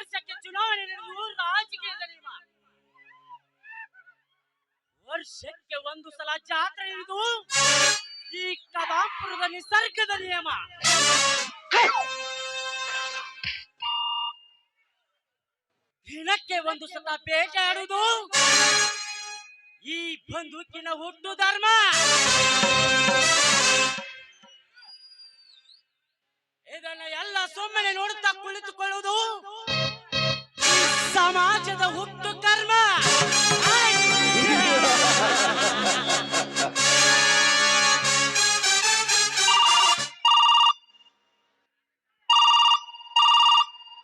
ವರ್ಷಕ್ಕೆ ಚುನಾವಣೆ ನಡೆದು ರಾಜಕೀಯದ ನಿಯಮ, ವರ್ಷಕ್ಕೆ ಒಂದು ಸಲ ಜಾತ್ರೆ ನಡೆದು ಈ ಕದಾಪುರದ ನಿಸರ್ಗದ ನಿಯಮ. ದಿನಕ್ಕೆ ಒಂದು ಸಲ ಬೇಟೆಯಾಡುವುದು ಈ ಬಂದೂಕಿನ ಹುಟ್ಟು ಧರ್ಮ. ಇದನ್ನ ಎಲ್ಲ ಸುಮ್ಮನೆ ನೋಡುತ್ತಾ ಕುಳಿತುಕೊಳ್ಳುವುದು ಸಮಾಜದ ಹುಟ್ಟು ಕರ್ಮ.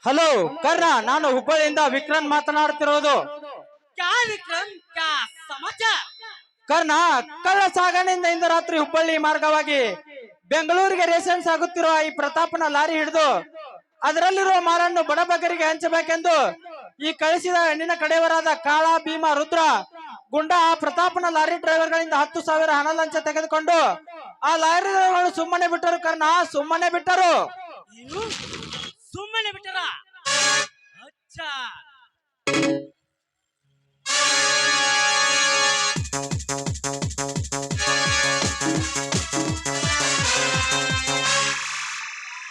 ಹಲೋ ಕರ್ಣ, ನಾನು ಹುಬ್ಬಳ್ಳಿಯಿಂದ ವಿಕ್ರಮ್ ಮಾತನಾಡುತ್ತಿರೋದು. ಕ್ಯಾ ವಿಕ್ರಮ್, ಕ್ಯಾ ಸಮಾಚಾರ? ಕರ್ಣ, ಕಳ್ಳ ಸಾಗಣೆಯಿಂದ ಇಂದು ರಾತ್ರಿ ಹುಬ್ಬಳ್ಳಿ ಮಾರ್ಗವಾಗಿ ಬೆಂಗಳೂರಿಗೆ ರೇಷನ್ ಸಾಗುತ್ತಿರುವ ಈ ಪ್ರತಾಪನ ಲಾರಿ ಹಿಡಿದು ಅದರಲ್ಲಿರುವ ಮಾಲನ್ನು ಬಡಬಗರಿಗೆ ಹಂಚಬೇಕೆಂದು ಈ ಕಳಿಸಿದ ಹೆಣ್ಣಿನ ಕಡೆಯವರಾದ ಕಾಳ, ಭೀಮ, ರುದ್ರ, ಗುಂಡ ಆ ಪ್ರತಾಪನ ಲಾರಿ ಡ್ರೈವರ್ಗಳಿಂದ 10,000 ಹಣ ಲಂಚ ತೆಗೆದುಕೊಂಡು ಆ ಲಾರಿ ಡ್ರೈವರ್ಗಳು ಸುಮ್ಮನೆ ಬಿಟ್ಟರು. ಕರ್ಣ, ಸುಮ್ಮನೆ ಬಿಟ್ಟರು. ಸುಮ್ಮನೆ ಬಿಟ್ಟರ? ಅಚ್ಚಾ,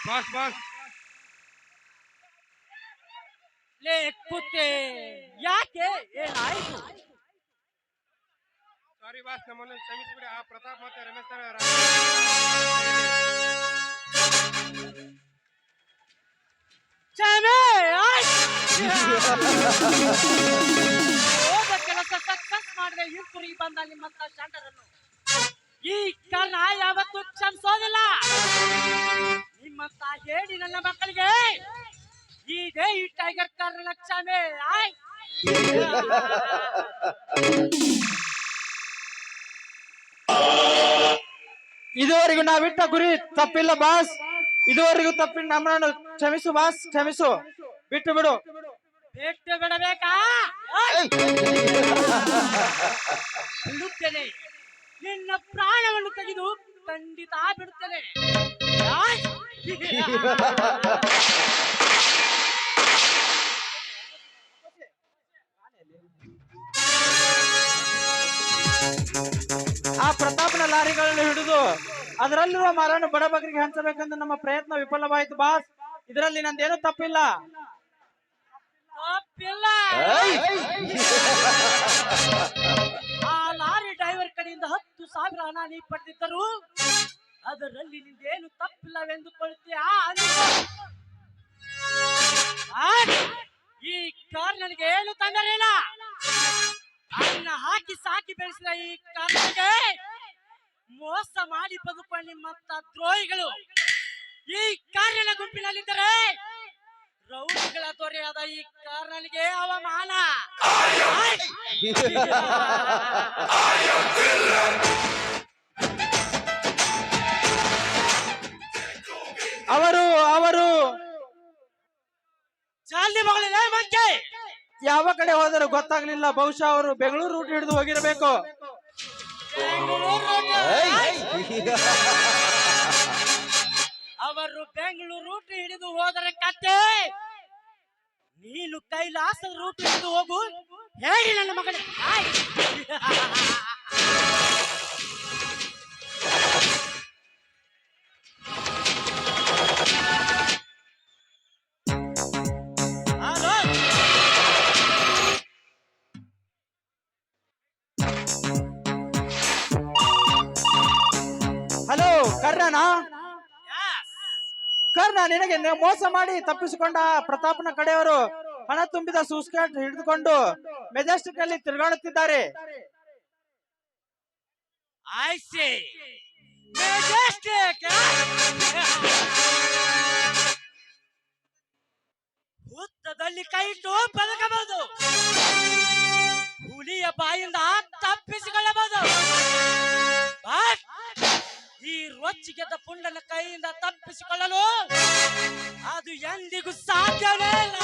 ಬಾಸ್ ಬಾಸ್ ಲೇ ಕುತ್ತೆ, ಯಾಕೆ ಏನಾಯ್ತು? ಸಾರಿ ಬಾಸ್, ನಮ್ಮನ್ನು ಕ್ಷಮಿಸಿಬಿಡಿ. ಆ ಪ್ರತಾಪ್ ಮತ್ತೆ ರಮೇಶ್ ಹೋದ ಕೆಲಸ ಸಕ್ಸಸ್ ಮಾಡಿದೆ ಹಿಂಪುರಿ ಬಂದ ನಿಮ್ಮಂತ ಶಾಂಟರನ್ನು ಈ ಕಾರಣ ಯಾವತ್ತೂ ಕ್ಷಮಿಸೋದಿಲ್ಲ. ನಿಮ್ಮಂತ ಹೇಳಿ ನನ್ನ ಮಕ್ಕಳಿಗೆ ಇದೇ ಈ ಟೈಗರ್ ಕಾರಣ ಕ್ಷಮೆ. ಇದುವರೆಗೂ ನಾವಿಟ್ಟ ಗುರಿ ತಪ್ಪಿಲ್ಲ ಬಾಸ್, ಇದುವರೆಗೂ ತಪ್ಪಿಲ್ಲ. ನಮ್ಮನ್ನು ಕ್ಷಮಿಸು ಬಾಸ್, ಕ್ಷಮಿಸು. ಬಿಟ್ಟು ಬಿಡು. ಬಿಟ್ಟು ಬಿಡಬೇಕಾ? ಬಿಡುತ್ತೇನೆ, ನಿನ್ನ ಪ್ರಾಣವನ್ನು ತೆಗೆದು ಖಂಡಿತ ಬಿಡುತ್ತೇನೆ. ಆ ಪ್ರತಾಪನ ಲಾರಿಗಳನ್ನು ಹಿಡಿದು ಅದರಲ್ಲಿರುವ ಮಾಲನ್ನು ಬಡಬಗರಿಗೆ ಹಂಚಬೇಕೆಂದು ನಮ್ಮ ಪ್ರಯತ್ನ ವಿಫಲವಾಯಿತು ಬಾಸ್. ಇದರಲ್ಲಿ ನಂದೇನು ತಪ್ಪಿಲ್ಲ. ತಪ್ಪಿಲ್ಲ. ಆ ಲಾರಿ ಡ್ರೈವರ್ ಕಡೆಯಿಂದ 10,000 ಹಣ ನೀ ಪಡೆದಿದ್ದರು ಅದರಲ್ಲಿ ನಿಂದೇನು ತಪ್ಪಿಲ್ಲವೆಂದುಕೊಳ್ಳುತ್ತೀಯಾ? ಈ ಕಾರ್ ನನಗೆ ಏನು ತೊಂದರೆ ಇಲ್ಲ. ಅನ್ನ ಹಾಕಿ ಸಾಕಿ ಬೆಳೆಸಿದ ಈ ಕಾರಣಕ್ಕೆ ಮೋಸ ಮಾಡಿ ಬದುಕುವ ನಿಮ್ಮಂತ ದ್ರೋಹಿಗಳು ಈ ಕಾರ್ಯನ ಗುಂಪಿನಲ್ಲಿದ್ದರೆ ರೌಡಿಗಳ ದೊರೆಯಾದ ಈ ಕಾರಣನಿಗೆ ಅವಮಾನ. ಅವರು ಚಾಲ್ದಿ ಮಗಳಿದೆ ಮಂಕೆ. ಯಾವ ಕಡೆ ಹೋದರೂ ಗೊತ್ತಾಗ್ಲಿಲ್ಲ. ಬಹುಶಃ ಅವರು ಬೆಂಗಳೂರು ರೂಟ್ ಹಿಡಿದು ಹೋಗಿರಬೇಕು. ಅವರು ಬೆಂಗಳೂರು ರೂಟ್ ಹಿಡಿದು ಹೋದರೆ ಕತ್ತೆ, ನೀನು ಕೈಲಾಸದ ರೂಟ್ ಹಿಡಿದು ಹೋಗು. ಹೇಳಿ ನನ್ನ ಮಗಳೇ. ಹಲೋ ಕರ್ಣ, ನಿನಗೆ ಮೋಸ ಮಾಡಿ ತಪ್ಪಿಸಿಕೊಂಡ ಪ್ರತಾಪನ ಕಡೆಯವರು ಹಣ ತುಂಬಿದ ಸೂಸ್ಕ್ಯಾಟ್ ಹಿಡಿದುಕೊಂಡು ಮೆಜೆಸ್ಟಿಕ್ ನಲ್ಲಿ ತಿರುಗಾಡುತ್ತಿದ್ದಾರೆ. ಹುತ್ತದಲ್ಲಿ ಕೈ ಇಟ್ಟು ಬದುಕಬಹುದು, ಹುಲಿಯ ಬಾಯಿಂದ ತಪ್ಪಿಸಿಕೊಳ್ಳಬಹುದು. ಈ ರೊಚ್ಚಿಗೆದ್ದ ಪುಂಡನ ಕೈಯಿಂದ ತಪ್ಪಿಸಿಕೊಳ್ಳಲು ಅದು ಎಂದಿಗೂ ಸಾಧ್ಯವೇ ಇಲ್ಲ.